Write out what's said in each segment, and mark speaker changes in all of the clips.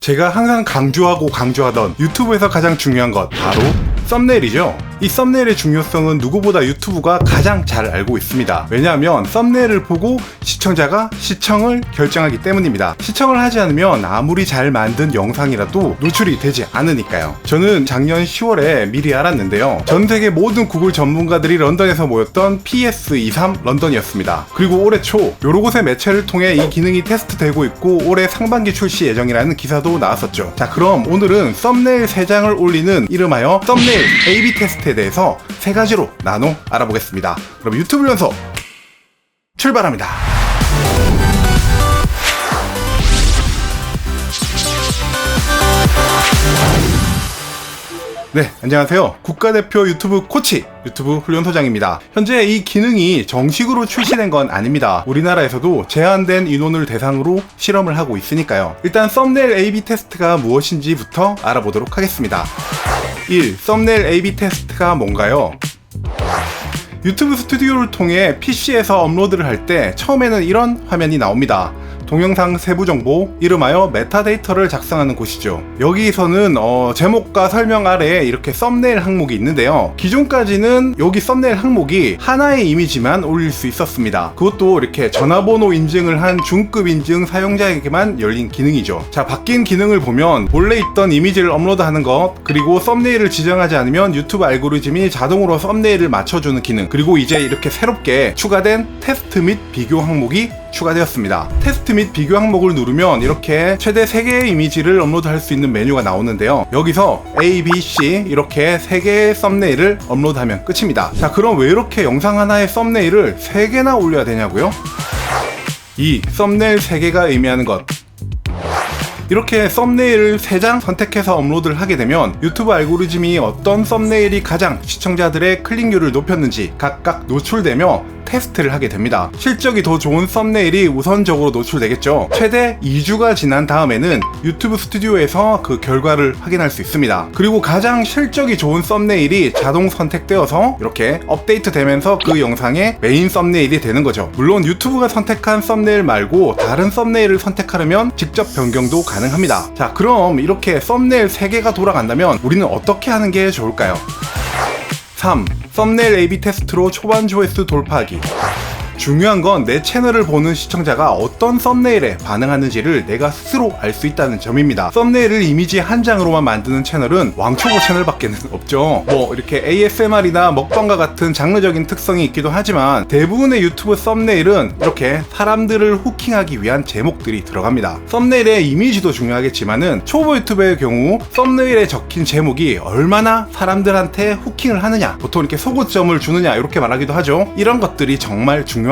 Speaker 1: 제가 항상 강조하던 유튜브에서 가장 중요한 것 바로 썸네일이죠. 이 썸네일의 중요성은 누구보다 유튜브가 가장 잘 알고 있습니다. 왜냐하면 썸네일을 보고 시청자가 시청을 결정하기 때문입니다. 시청을 하지 않으면 아무리 잘 만든 영상이라도 노출이 되지 않으니까요. 저는 작년 10월에 미리 알았는데요. 전 세계 모든 구글 전문가들이 런던에서 모였던 PS23 런던이었습니다. 그리고 올해 초 여러 곳의 매체를 통해 이 기능이 테스트되고 있고 올해 상반기 출시 예정이라는 기사도 나왔었죠. 자, 그럼 오늘은 썸네일 3장을 올리는 이름하여 썸네일 A/B 테스트에 대해서 3가지로 나눠 알아보겠습니다. 그럼 유튜브 연속 출발합니다. 네, 안녕하세요. 국가대표 유튜브 코치, 유튜브 훈련소장입니다. 현재 이 기능이 정식으로 출시된 건 아닙니다. 우리나라에서도 제한된 인원을 대상으로 실험을 하고 있으니까요. 일단 썸네일 A/B 테스트가 무엇인지부터 알아보도록 하겠습니다. 1. 썸네일 A/B 테스트가 뭔가요? 유튜브 스튜디오를 통해 PC에서 업로드를 할 때 처음에는 이런 화면이 나옵니다. 동영상 세부 정보, 이름하여 메타데이터를 작성하는 곳이죠. 여기서는 제목과 설명 아래에 이렇게 썸네일 항목이 있는데요. 기존까지는 여기 썸네일 항목이 하나의 이미지만 올릴 수 있었습니다. 그것도 이렇게 전화번호 인증을 한 중급 인증 사용자에게만 열린 기능이죠. 자, 바뀐 기능을 보면 본래 있던 이미지를 업로드하는 것, 그리고 썸네일을 지정하지 않으면 유튜브 알고리즘이 자동으로 썸네일을 맞춰주는 기능, 그리고 이제 이렇게 새롭게 추가된 테스트 및 비교 항목이 추가되었습니다. 테스트 및 비교 항목을 누르면 이렇게 최대 3개의 이미지를 업로드할 수 있는 메뉴가 나오는데요. 여기서 A, B, C 이렇게 3개의 썸네일을 업로드하면 끝입니다. 자, 그럼 왜 이렇게 영상 하나의 썸네일을 3개나 올려야 되냐고요? 이 썸네일 3개가 의미하는 것, 이렇게 썸네일을 3장 선택해서 업로드를 하게 되면 유튜브 알고리즘이 어떤 썸네일이 가장 시청자들의 클릭률을 높였는지 각각 노출되며 테스트를 하게 됩니다. 실적이 더 좋은 썸네일이 우선적으로 노출되겠죠. 최대 2주가 지난 다음에는 유튜브 스튜디오에서 그 결과를 확인할 수 있습니다. 그리고 가장 실적이 좋은 썸네일이 자동 선택되어서 이렇게 업데이트 되면서 그 영상의 메인 썸네일이 되는 거죠. 물론 유튜브가 선택한 썸네일 말고 다른 썸네일을 선택하려면 직접 변경도 가능합니다. 자, 그럼 이렇게 썸네일 3개가 돌아간다면 우리는 어떻게 하는 게 좋을까요? 3. 썸네일 A/B 테스트로 초반 조회수 돌파하기. 중요한 건 내 채널을 보는 시청자가 어떤 썸네일에 반응하는지를 내가 스스로 알 수 있다는 점입니다. 썸네일을 이미지 한 장으로만 만드는 채널은 왕초보 채널밖에 없죠. 뭐 이렇게 ASMR이나 먹방과 같은 장르적인 특성이 있기도 하지만 대부분의 유튜브 썸네일은 이렇게 사람들을 후킹하기 위한 제목들이 들어갑니다. 썸네일의 이미지도 중요하겠지만은 초보 유튜버의 경우 썸네일에 적힌 제목이 얼마나 사람들한테 후킹을 하느냐, 보통 이렇게 소고점을 주느냐 이렇게 말하기도 하죠. 이런 것들이 정말 중요하거든요.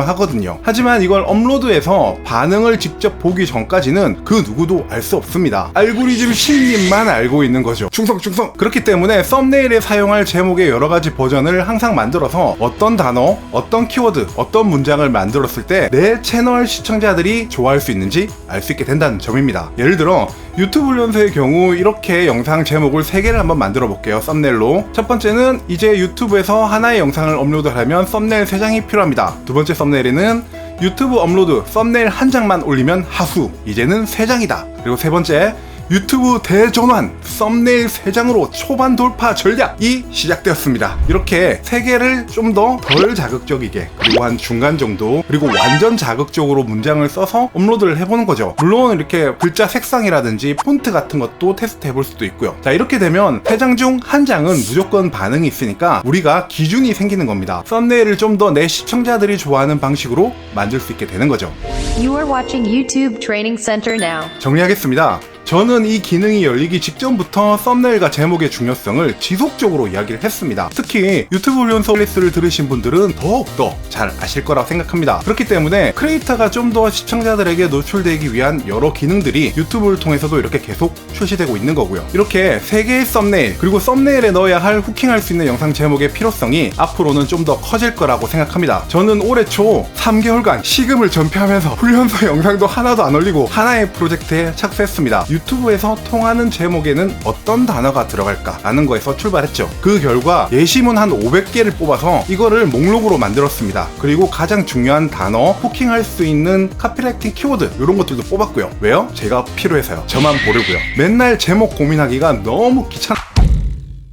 Speaker 1: 하지만 이걸 업로드해서 반응을 직접 보기 전까지는 그 누구도 알 수 없습니다. 알고리즘 신님만 알고 있는 거죠. 충성. 그렇기 때문에 썸네일에 사용할 제목의 여러 가지 버전을 항상 만들어서 어떤 단어, 어떤 키워드, 어떤 문장을 만들었을 때 내 채널 시청자들이 좋아할 수 있는지 알 수 있게 된다는 점입니다. 예를 들어 유튜브 훈련소의 경우 이렇게 영상 제목을 3개를 한번 만들어 볼게요. 썸네일로. 첫 번째는 이제 유튜브에서 하나의 영상을 업로드하려면 썸네일 3장이 필요합니다. 두 번째 썸네일에는 유튜브 업로드 썸네일 1장만 올리면 하수, 이제는 3장이다. 그리고 세 번째, 유튜브 대전환 썸네일 3장으로 초반 돌파 전략이 시작되었습니다. 이렇게 3개를 좀 더 덜 자극적이게, 그리고 한 중간 정도, 그리고 완전 자극적으로 문장을 써서 업로드를 해보는 거죠. 물론 이렇게 글자 색상이라든지 폰트 같은 것도 테스트 해볼 수도 있고요. 자, 이렇게 되면 3장 중 1장은 무조건 반응이 있으니까 우리가 기준이 생기는 겁니다. 썸네일을 좀 더 내 시청자들이 좋아하는 방식으로 만들 수 있게 되는 거죠.
Speaker 2: You are watching YouTube Training Center now.
Speaker 1: 정리하겠습니다. 저는 이 기능이 열리기 직전부터 썸네일과 제목의 중요성을 지속적으로 이야기를 했습니다. 특히 유튜브 훈련소 클래스를 들으신 분들은 더욱더 잘 아실 거라고 생각합니다. 그렇기 때문에 크리에이터가 좀 더 시청자들에게 노출되기 위한 여러 기능들이 유튜브를 통해서도 이렇게 계속 출시되고 있는 거고요. 이렇게 3개의 썸네일, 그리고 썸네일에 넣어야 할 후킹할 수 있는 영상 제목의 필요성이 앞으로는 좀 더 커질 거라고 생각합니다. 저는 올해 초 3개월간 시금을 전폐하면서 훈련소 영상도 하나도 안 올리고 하나의 프로젝트에 착수했습니다. 유튜브에서 통하는 제목에는 어떤 단어가 들어갈까 라는 거에서 출발했죠. 그 결과 예시문 한 500개를 뽑아서 이거를 목록으로 만들었습니다. 그리고 가장 중요한 단어, 호킹할 수 있는 카피라이팅 키워드 이런 것들도 뽑았고요. 왜요? 제가 필요해서요. 저만 보려고요. 맨날 제목 고민하기가 너무 귀찮아.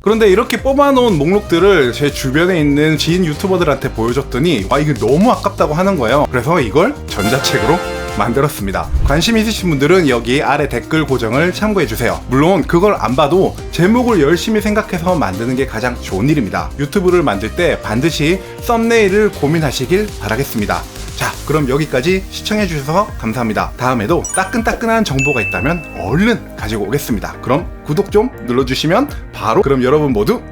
Speaker 1: 그런데 이렇게 뽑아놓은 목록들을 제 주변에 있는 지인 유튜버들한테 보여줬더니 와, 이게 너무 아깝다고 하는 거예요. 그래서 이걸 전자책으로 만들었습니다. 관심 있으신 분들은 여기 아래 댓글 고정을 참고해주세요. 물론 그걸 안 봐도 제목을 열심히 생각해서 만드는 게 가장 좋은 일입니다. 유튜브를 만들 때 반드시 썸네일을 고민하시길 바라겠습니다. 자, 그럼 여기까지 시청해주셔서 감사합니다. 다음에도 따끈따끈한 정보가 있다면 얼른 가지고 오겠습니다. 그럼 구독 좀 눌러주시면 바로 그럼 여러분 모두